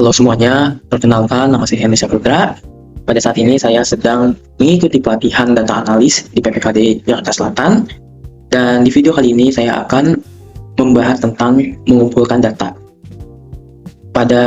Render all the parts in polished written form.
Halo semuanya, perkenalkan nama saya Henry Saputra. Pada saat ini saya sedang mengikuti pelatihan data analis di PPKD Jakarta Selatan. Dan di video kali ini saya akan membahas tentang mengumpulkan data. Pada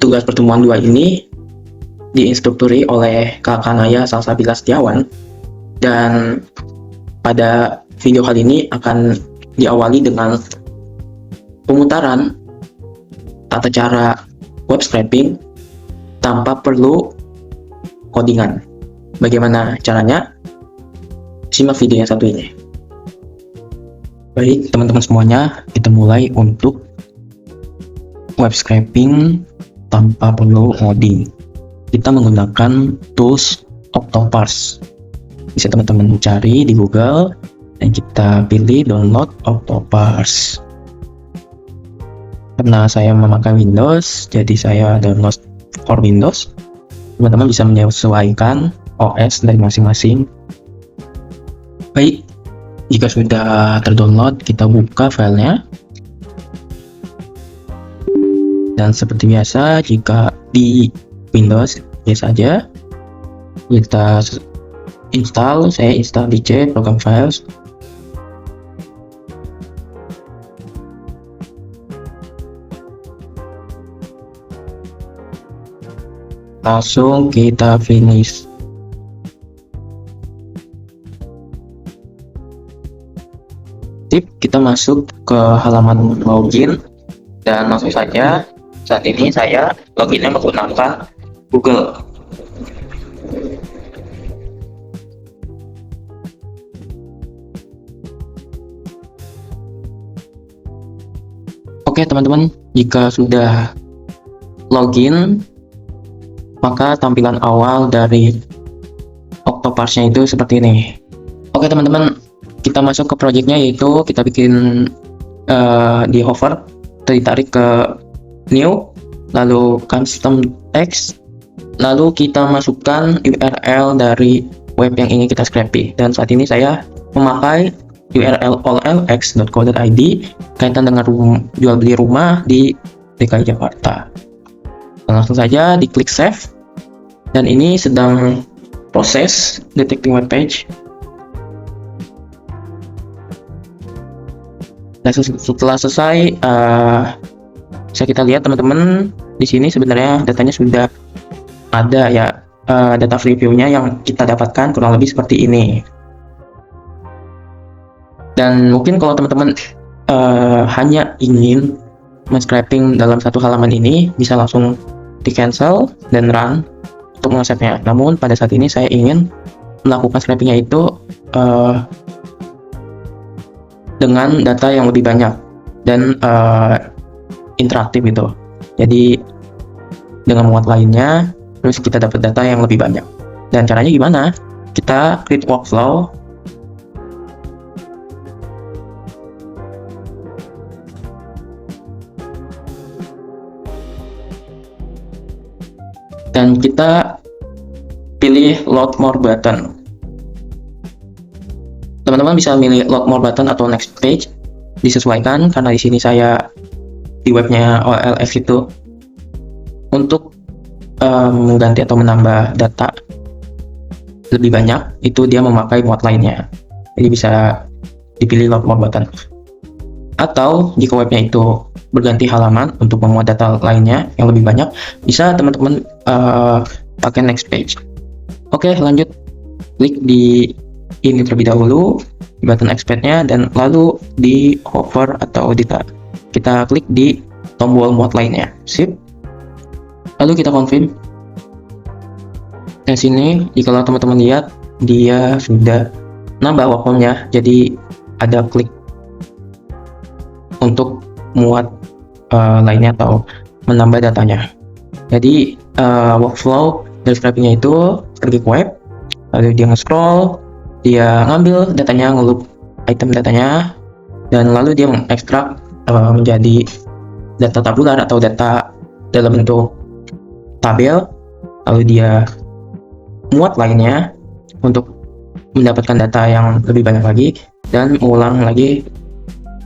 tugas pertemuan 2 ini diinstrukturi oleh Kak Kanaya Salsabila Setiawan. Dan pada video kali ini akan diawali dengan pemutaran tata cara web scraping tanpa perlu codingan. Bagaimana caranya? Simak video yang satu ini. Baik teman-teman semuanya, kita mulai untuk web scraping tanpa perlu coding. Kita menggunakan tools Octoparse. Bisa teman-teman cari di Google dan kita pilih download Octoparse. Karena saya memakai Windows, jadi saya download for Windows. Teman-teman bisa menyesuaikan OS dari masing-masing. Baik, jika sudah terdownload, kita buka filenya. Dan seperti biasa, jika di Windows biasa saja, kita install. Saya install DJ Program Files. Langsung kita finish. Tip, kita masuk ke halaman login dan langsung saja saat ini saya loginnya menggunakan Google. Oke teman-teman, jika sudah login, maka tampilan awal dari Octoparse-nya itu seperti ini. Oke teman-teman, kita masuk ke projectnya, yaitu kita bikin di hover, ditarik ke new, lalu custom text, lalu kita masukkan URL dari web yang ingin kita scraping. Dan saat ini saya memakai URL olx.co.id kaitan dengan jual beli rumah di DKI Jakarta. Langsung saja diklik save, dan ini sedang proses detecting web page. Dan setelah selesai, bisa kita lihat teman-teman di sini sebenarnya datanya sudah ada ya, data reviewnya yang kita dapatkan kurang lebih seperti ini. Dan mungkin kalau teman-teman hanya ingin men-scraping dalam satu halaman ini, bisa langsung di cancel dan run untuk mengaksesnya. Namun pada saat ini saya ingin melakukan scrapingnya itu dengan data yang lebih banyak dan interaktif gitu. Jadi dengan muat lainnya, terus kita dapat data yang lebih banyak. Dan caranya gimana? Kita create workflow. Dan kita pilih load more button. Teman-teman bisa milih load more button atau next page, disesuaikan karena di sini saya di webnya OLX itu untuk mengganti atau menambah data lebih banyak, itu dia memakai muat lainnya. Jadi bisa dipilih load more button. Atau jika webnya itu berganti halaman untuk memuat data lainnya yang lebih banyak, bisa teman-teman pakai next page. Oke, lanjut klik di ini terlebih dahulu, di button expand-nya, dan lalu di hover atau kita klik di tombol muat lainnya. Sip. Lalu kita confirm. Dan sini jika teman-teman lihat, dia sudah nambah workflow-nya, jadi ada klik untuk muat lainnya atau menambah datanya. Jadi workflow dari scrapingnya itu pergi ke web, lalu dia nge-scroll, dia ngambil datanya, ngeloop item datanya, dan lalu dia mengekstrak menjadi data tabular atau data dalam bentuk tabel, lalu dia muat lainnya untuk mendapatkan data yang lebih banyak lagi dan mengulang lagi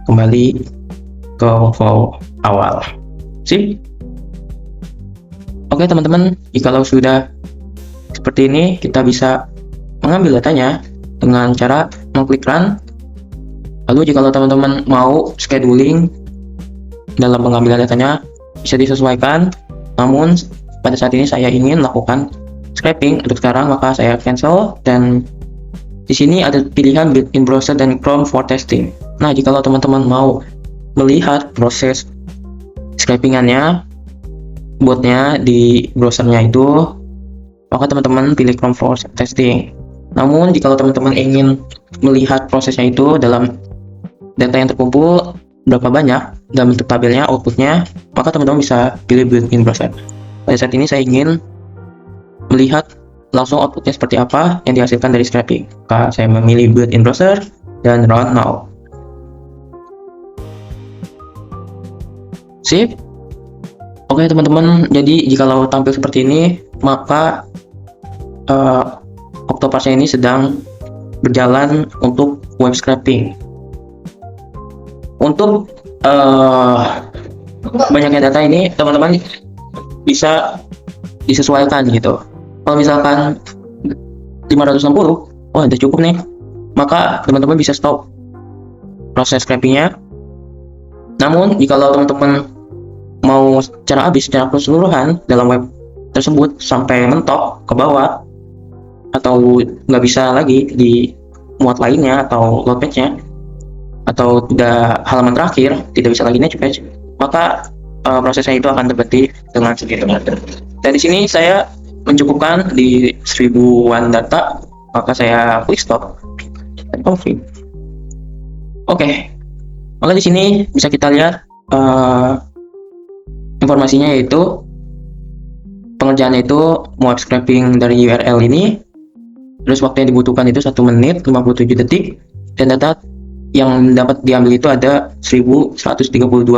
kembali ke workflow awal. Sip. Oke teman-teman, jikalau sudah seperti ini, kita bisa mengambil datanya dengan cara mengklik run. Lalu jikalau teman-teman mau scheduling dalam pengambilan datanya, bisa disesuaikan. Namun pada saat ini saya ingin melakukan scraping untuk sekarang, maka saya cancel. Dan di sini ada pilihan built-in browser dan Chrome for testing. Nah, jikalau teman-teman mau melihat proses scrapingannya, botnya di browsernya itu, maka teman-teman pilih Chrome for testing. Namun jikalau teman-teman ingin melihat prosesnya itu dalam data yang terkumpul berapa banyak dalam bentuk tabelnya, outputnya, maka teman-teman bisa pilih built-in browser. Pada saat ini saya ingin melihat langsung outputnya seperti apa yang dihasilkan dari scraping, maka saya memilih built-in browser dan run now. Sip. Oke teman-teman, jadi jikalau tampil seperti ini, maka Octoparsnya ini sedang berjalan untuk web scraping. Untuk banyaknya data ini, teman-teman bisa disesuaikan gitu. Kalau misalkan 560, wah udah cukup nih, maka teman-teman bisa stop proses scrapingnya. Namun jikalau teman-teman mau secara habis, secara keseluruhan dalam web tersebut sampai mentok ke bawah, atau nggak bisa lagi di muat lainnya atau load page-nya, atau tidak halaman terakhir tidak bisa lagi next page, maka prosesnya itu akan terhenti dengan segitu. Dan di sini saya mencukupkan di 1000-an data, maka saya klik stop dan confirm. Oke, maka di sini bisa kita lihat informasinya, yaitu pengerjaan itu web scraping dari URL ini, terus waktu yang dibutuhkan itu 1 menit 57 detik, dan data yang dapat diambil itu ada 1132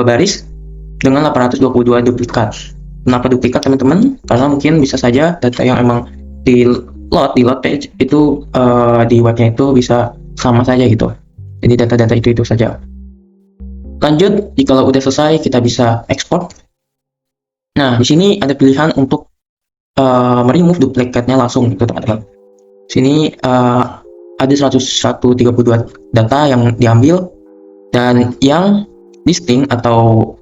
baris dengan 822 duplikat. Kenapa duplikat teman-teman? Karena mungkin bisa saja data yang emang di load page itu di webnya itu bisa sama saja gitu. Jadi data-data itu saja. Lanjut, jikalau udah selesai kita bisa ekspor. Nah, di sini ada pilihan untuk remove duplikatnya langsung gitu teman-teman. Sini ada 132 data yang diambil, dan yang distinct atau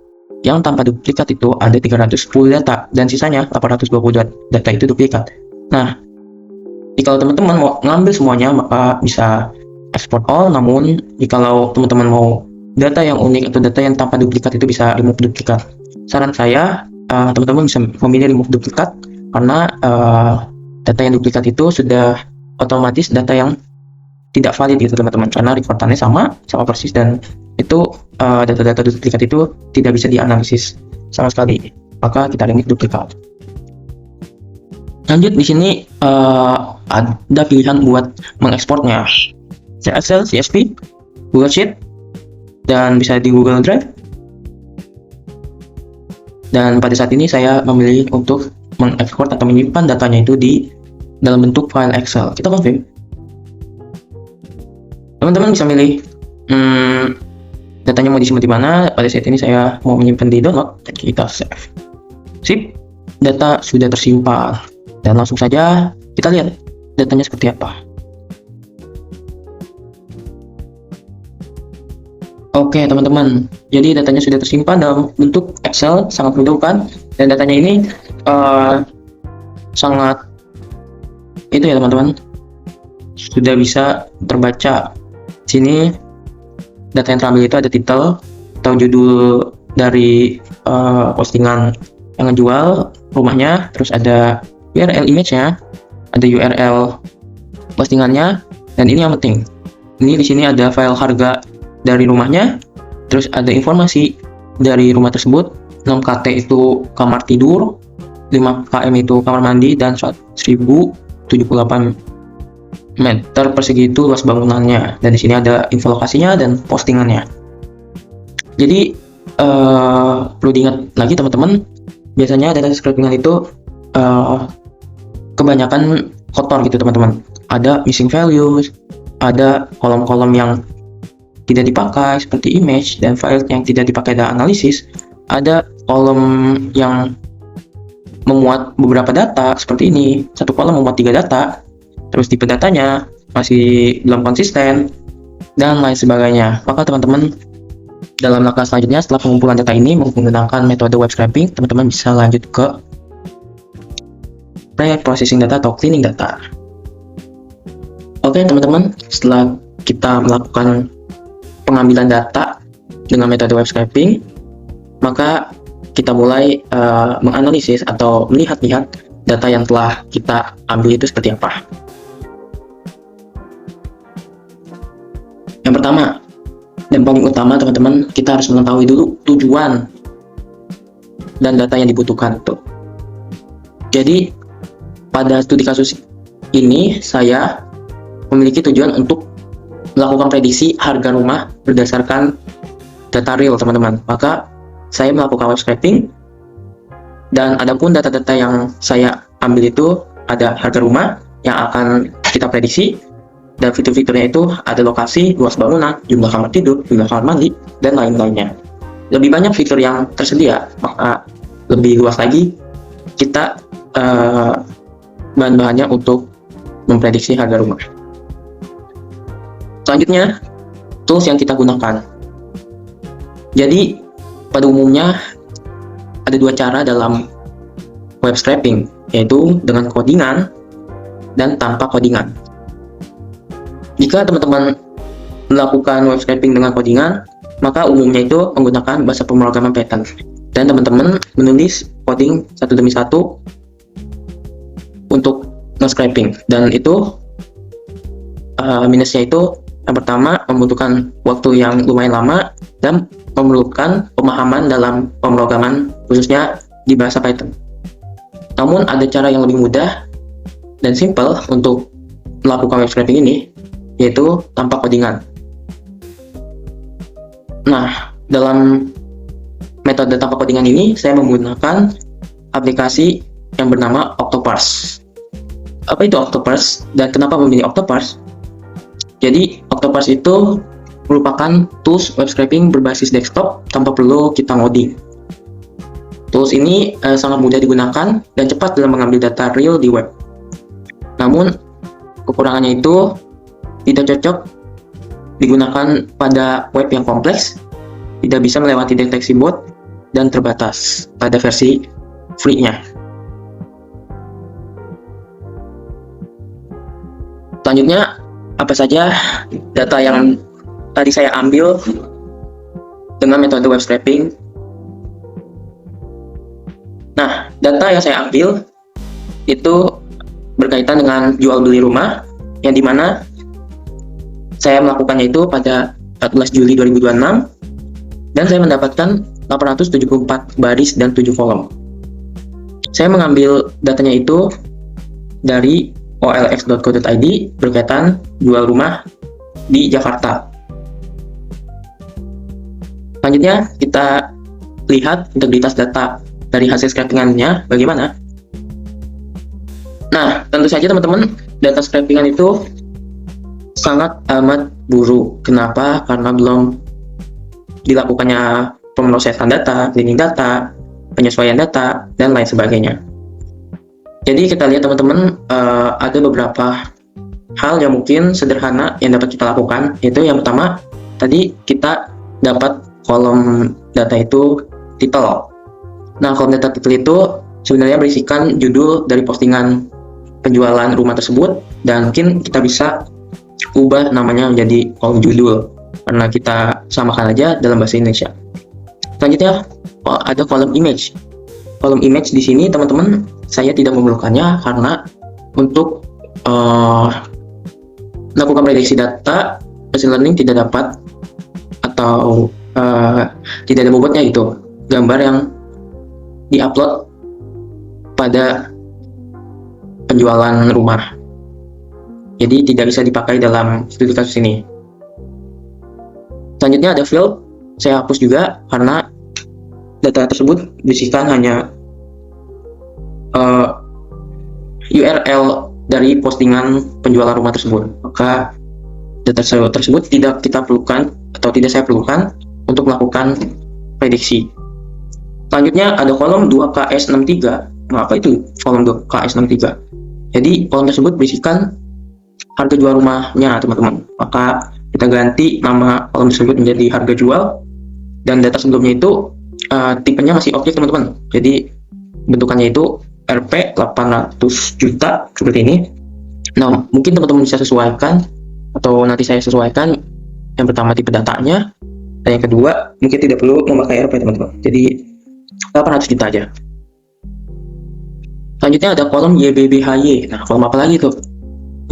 yang tanpa duplikat itu ada 310 data, dan sisanya 822 data itu duplikat. Nah, jika teman-teman mau ngambil semuanya, maka bisa export all. Namun jikalau teman-teman mau data yang unik atau data yang tanpa duplikat, itu bisa remove duplikat. Saran saya, teman-teman bisa memilih remove duplikat, karena data yang duplikat itu sudah otomatis data yang tidak valid gitu teman-teman, karena rekordannya sama persis, dan itu data-data duplikat itu tidak bisa dianalisis sama sekali, maka kita remove duplikat. Lanjut, di sini ada pilihan buat mengekspornya, Excel, CSV, Google Sheet, dan bisa di Google Drive. Dan pada saat ini saya memilih untuk mengekspor atau menyimpan datanya itu di dalam bentuk file Excel. Kita confirm. Teman-teman bisa milih datanya mau disimpan di mana. Pada saat ini saya mau menyimpan di download, dan kita save. Sip, data sudah tersimpan, dan langsung saja kita lihat datanya seperti apa. Oke teman-teman, jadi datanya sudah tersimpan dalam bentuk Excel, sangat menguntungkan, dan datanya ini sangat itu ya teman-teman, sudah bisa terbaca. Sini data yang terambil itu ada title atau judul dari postingan yang ngejual rumahnya, terus ada URL image-nya, ada URL postingannya, dan ini yang penting. Ini di sini ada file harga dari rumahnya, terus ada informasi dari rumah tersebut, 6 KT itu kamar tidur, 5 km itu kamar mandi, dan 1078 meter persegi itu luas bangunannya. Dan di sini ada info lokasinya dan postingannya. Jadi perlu diingat lagi teman-teman, biasanya data scrapingan itu kebanyakan kotor gitu teman-teman. Ada missing values, ada kolom-kolom yang tidak dipakai seperti image, dan file yang tidak dipakai dalam analisis, ada kolom yang memuat beberapa data seperti ini, satu kolom memuat 3 data, terus tipe datanya masih belum konsisten, dan lain sebagainya. Maka teman-teman, dalam langkah selanjutnya setelah pengumpulan data ini menggunakan metode web scraping, teman-teman bisa lanjut ke pre-processing data atau cleaning data. Oke teman-teman, setelah kita melakukan pengambilan data dengan metode web scraping, maka kita mulai menganalisis atau melihat-lihat data yang telah kita ambil itu seperti apa. Yang pertama dan paling utama teman-teman, kita harus mengetahui dulu tujuan dan data yang dibutuhkan tuh. Jadi pada studi kasus ini saya memiliki tujuan untuk melakukan prediksi harga rumah berdasarkan data real teman-teman. Maka saya melakukan web scraping, dan adapun data-data yang saya ambil itu ada harga rumah yang akan kita prediksi, dan fitur-fiturnya itu ada lokasi, luas bangunan, jumlah kamar tidur, jumlah kamar mandi, dan lain-lainnya. Lebih banyak fitur yang tersedia, maka lebih luas lagi kita bahan-bahannya untuk memprediksi harga rumah. Selanjutnya, tools yang kita gunakan. Jadi pada umumnya ada 2 cara dalam web scraping, yaitu dengan codingan dan tanpa codingan. Jika teman-teman melakukan web scraping dengan codingan, maka umumnya itu menggunakan bahasa pemrograman Python, dan teman-teman menulis coding satu demi satu untuk nge-scraping, dan itu minusnya itu yang pertama membutuhkan waktu yang lumayan lama dan memerlukan pemahaman dalam pemrograman khususnya di bahasa Python. Namun ada cara yang lebih mudah dan simple untuk melakukan web scraping ini, yaitu tanpa codingan. Nah, dalam metode tanpa codingan ini saya menggunakan aplikasi yang bernama Octoparse. Apa itu Octoparse dan kenapa memilih Octoparse? Jadi Octoparse itu merupakan tools web scraping berbasis desktop tanpa perlu kita ngoding. Tools ini sangat mudah digunakan dan cepat dalam mengambil data real di web. Namun kekurangannya itu tidak cocok digunakan pada web yang kompleks, tidak bisa melewati deteksi bot, dan terbatas pada versi free-nya. Selanjutnya, apa saja data yang tadi saya ambil dengan metode web scraping? Nah, data yang saya ambil itu berkaitan dengan jual beli rumah, yang dimana saya melakukannya itu pada 14 Juli 2026, dan saya mendapatkan 874 baris dan 7 kolom. Saya mengambil datanya itu dari olx.co.id berkaitan jual rumah di Jakarta. Selanjutnya kita lihat integritas data dari hasil scrapingannya bagaimana. Nah, tentu saja teman-teman, data scrapingan itu sangat amat buruk. Kenapa? Karena belum dilakukannya pemrosesan data, cleaning data, penyesuaian data, dan lain sebagainya. Jadi kita lihat teman-teman, ada beberapa hal yang mungkin sederhana yang dapat kita lakukan. Yaitu yang pertama, tadi kita dapat kolom data itu title. Nah, kolom data title itu sebenarnya berisikan judul dari postingan penjualan rumah tersebut, dan mungkin kita bisa ubah namanya menjadi kolom judul karena kita samakan aja dalam bahasa Indonesia. Selanjutnya ada kolom image. Kolom image di sini teman-teman, saya tidak memerlukannya karena untuk melakukan prediksi data, machine learning tidak dapat atau tidak ada bobotnya gitu gambar yang diupload pada penjualan rumah. Jadi tidak bisa dipakai dalam studi kasus ini. Selanjutnya ada field, saya hapus juga karena data tersebut berisikan hanya URL dari postingan penjualan rumah tersebut. Maka data tersebut tidak kita perlukan atau tidak saya perlukan untuk melakukan prediksi. Selanjutnya ada kolom 2KS63. Nah, apa itu kolom KS63? Jadi kolom tersebut berisikan harga jual rumahnya teman-teman. Maka kita ganti nama kolom tersebut menjadi harga jual, dan data sebelumnya itu tipenya masih objek teman-teman. Jadi bentukannya itu Rp 800 juta seperti ini. Nah, mungkin teman-teman bisa sesuaikan, atau nanti saya sesuaikan. Yang pertama tipe datanya, dan yang kedua mungkin tidak perlu memakai Rp teman-teman. Jadi 800 juta aja. Selanjutnya ada kolom YBBHY. Nah, kolom apa lagi tuh?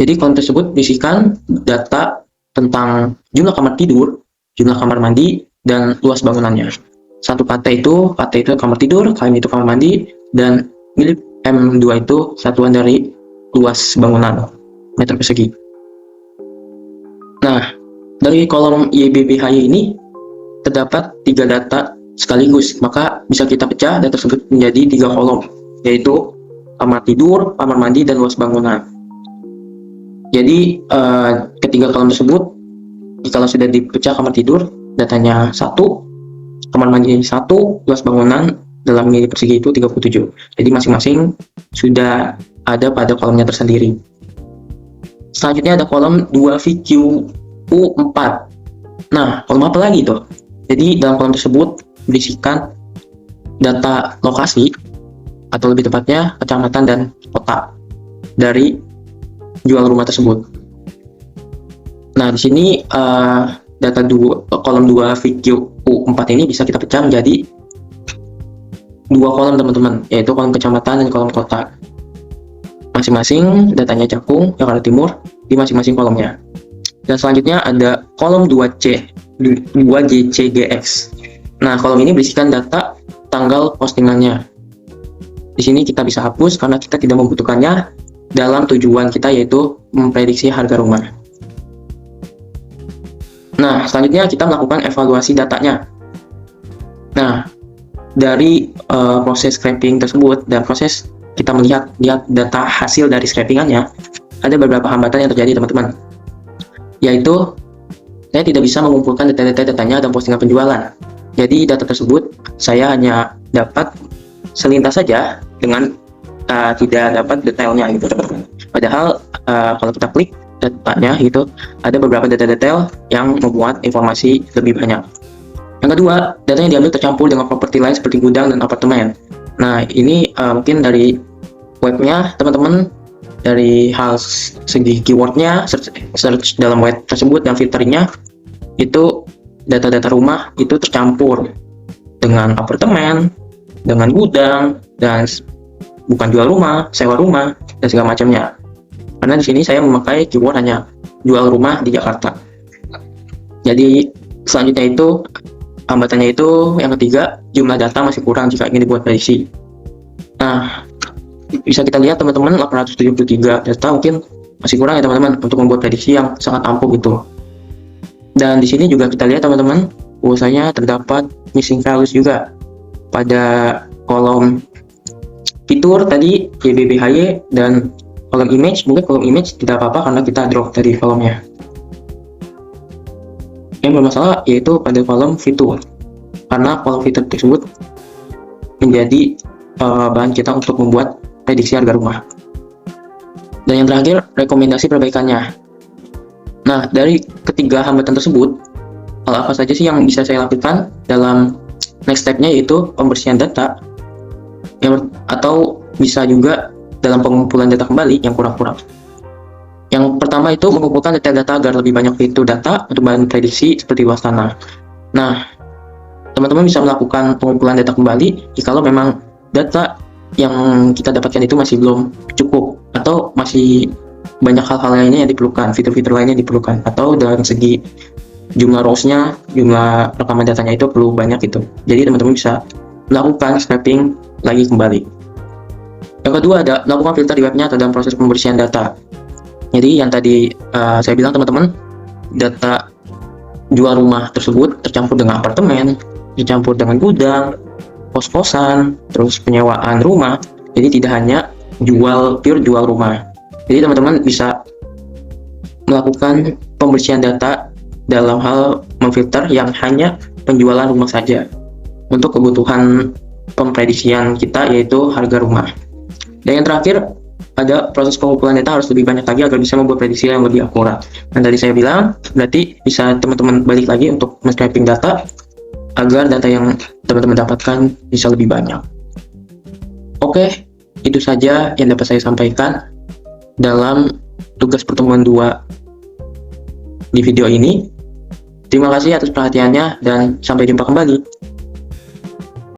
Jadi kolom tersebut berisikan data tentang jumlah kamar tidur, jumlah kamar mandi, dan luas bangunannya. Satu KT itu kamar tidur, KM itu kamar mandi, dan milik M2 itu satuan dari luas bangunan meter persegi. Nah, dari kolom YBBHY ini terdapat 3 data sekaligus, maka bisa kita pecah data tersebut menjadi 3 kolom, yaitu kamar tidur, kamar mandi, dan luas bangunan. Jadi ketiga kolom tersebut, jika sudah dipecah kamar tidur, datanya 1, kamar mandi 1, luas bangunan dalam mili persegi itu 37. Jadi masing-masing sudah ada pada kolomnya tersendiri. Selanjutnya ada kolom 2VQU4. Nah, kolom apa lagi tuh? Jadi dalam kolom tersebut berisikan data lokasi, atau lebih tepatnya kecamatan dan kota dari jual rumah tersebut. Nah, di sini data kolom 2VQU4 ini bisa kita pecah menjadi 2 kolom teman-teman, yaitu kolom kecamatan dan kolom kota. Masing-masing datanya Cakung, Jakarta Timur di masing-masing kolomnya. Dan selanjutnya ada kolom 2GCGX. Nah, kolom ini berisikan data tanggal postingannya. Di sini kita bisa hapus karena kita tidak membutuhkannya dalam tujuan kita, yaitu memprediksi harga rumah. Nah, selanjutnya kita melakukan evaluasi datanya. Nah, dari proses scraping tersebut dan proses kita melihat data hasil dari scrapingannya, ada beberapa hambatan yang terjadi teman-teman, yaitu saya tidak bisa mengumpulkan datanya dan postingan penjualan. Jadi data tersebut saya hanya dapat selintas saja dengan tidak dapat detailnya gitu. Padahal kalau kita klik datanya gitu, ada beberapa data-detail yang membuat informasi lebih banyak. Yang kedua, data yang diambil tercampur dengan properti lain seperti gudang dan apartemen. Nah, ini mungkin dari webnya teman-teman, dari hal segi keywordnya, search dalam web tersebut dan filteringnya, itu data-data rumah itu tercampur dengan apartemen, dengan gudang, dan bukan jual rumah, sewa rumah, dan segala macamnya. Karena di sini saya memakai keyword hanya jual rumah di Jakarta. Jadi selanjutnya itu hambatannya itu yang ketiga, jumlah data masih kurang jika ingin dibuat prediksi. Nah, bisa kita lihat teman-teman, 873 data mungkin masih kurang ya teman-teman untuk membuat prediksi yang sangat ampuh gitu. Dan di sini juga kita lihat teman-teman, bahwasanya terdapat missing values juga pada kolom fitur tadi YBBHY, dan kolom image, mungkin kolom image tidak apa-apa karena kita drop dari kolomnya. Yang bermasalah yaitu pada kolom fitur, karena kolom fitur tersebut menjadi bahan kita untuk membuat prediksi harga rumah. Dan yang terakhir, rekomendasi perbaikannya. Nah, dari ketiga hambatan tersebut, hal apa saja sih yang bisa saya lakukan dalam next step-nya, yaitu pembersihan data, atau bisa juga dalam pengumpulan data kembali yang kurang-kurang. Yang pertama itu mengumpulkan data-data agar lebih banyak fitur data untuk bahan prediksi seperti luas tanah. Nah, teman-teman bisa melakukan pengumpulan data kembali jika memang data yang kita dapatkan itu masih belum cukup, atau masih banyak hal-hal lainnya yang diperlukan, fitur-fitur lainnya diperlukan, atau dalam segi jumlah rows-nya, jumlah rekaman datanya itu perlu banyak gitu. Jadi teman-teman bisa melakukan scraping lagi kembali. Yang kedua ada melakukan filter di webnya atau dalam proses pembersihan data. Jadi yang tadi saya bilang teman-teman, data jual rumah tersebut tercampur dengan apartemen, dicampur dengan gudang, kos-kosan, terus penyewaan rumah. Jadi tidak hanya pure jual rumah. Jadi teman-teman bisa melakukan pembersihan data dalam hal memfilter yang hanya penjualan rumah saja untuk kebutuhan pemprediksian kita, yaitu harga rumah. Dan yang terakhir, ada proses pengumpulan data harus lebih banyak lagi agar bisa membuat prediksi yang lebih akurat. Dan tadi saya bilang, berarti bisa teman-teman balik lagi untuk men-scraping data agar data yang teman-teman dapatkan bisa lebih banyak. Oke, itu saja yang dapat saya sampaikan dalam tugas pertemuan 2 di video ini. Terima kasih atas perhatiannya dan sampai jumpa kembali.